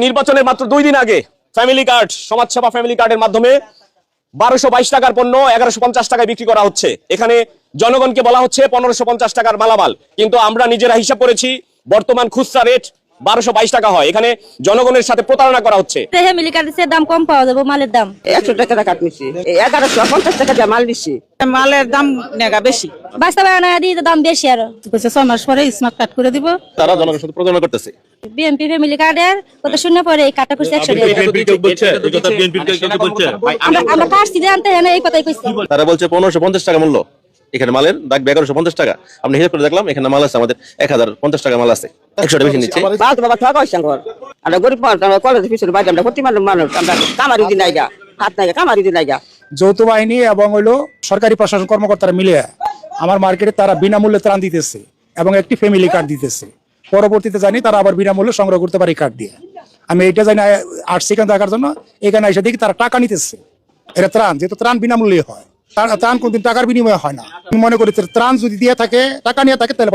নির্বাচনের মাত্র 2 দিন আগে ফ্যামিলি কার্ড, সমাজসেবা ফ্যামিলি কার্ডের মাধ্যমে 1222 টাকার পণ্য 1150 টাকায় বিক্রি করা হচ্ছে। এখানে জনগণকে বলা হচ্ছে 1550 টাকার মালামাল, কিন্তু আমরা নিজেরা হিসাব করেছি বর্তমান খুচরা রেট 1222 টাকা হয়। এখানে জনগণের সাথে প্রতারণা করা হচ্ছে। ফ্যামিলি কার্ডের দাম কম পাওয়া যাবে, মালের দাম 100 টাকা কাট নিছি, 1150 টাকা দিয়ে মাল নিছি। মালের দাম নেগা বেশি, বাস্তবায়ন দিয়ে দাম বেশি। আরো 6 মাস পরে স্মার্ট কার্ড করে দিব। তারা জনগণের সাথে প্রতারণা করতেছে। বিএনপি ফ্যামিলি কার্ডের কত শূন্য পরে এই কার্ডটা করছে 100 টাকা। আমরা কাটছি জানতে না, এই কথাই কইছি। তারা বলছে 1550 টাকা মূল্য, এখানে মালের দাগ 1150 টাকা। আমরা হিসাব করে দেখলাম এখানে মাল আছে আমাদের 1050 টাকা মাল আছে, 100 টাকা বেশি নিচ্ছে। বাল তো বাবা ঠকা হইছে ঘর। আমরা গরিব মানুষ, আমরা কলেজে পিছনে বাইরে আমরা প্রতি মানুষ, আমরা কামারি দিন নাইগা, হাত নাইগা, কামারি দিন নাইগা। যৌথ বাহিনী এবং হলো সরকারি প্রশাসন কর্মকর্তারা মিলে আমার মার্কেটে তারা বিনামূল্যে ত্রাণ দিতেছে এবং একটি ফ্যামিলি কার্ড দিতেছে। পরবর্তীতে জানি তারা আবার বিনামূল্যে সংগ্রহ করতে পারে কার্ড দিয়ে। আমি এইটা জানি 8 সেকেন্ড দেখার জন্য এখানে এসে দেখি তারা টাকা নিতেছে। এটা ত্রাণ, যেহেতু ত্রাণ বিনামূল্যে হয়, ত্রাণ কোনদিন টাকার বিনিময়ে হয় না। আমি মনে করি ত্রাণ যদি দিয়ে থাকে, টাকা নিয়ে থাকে, তাহলে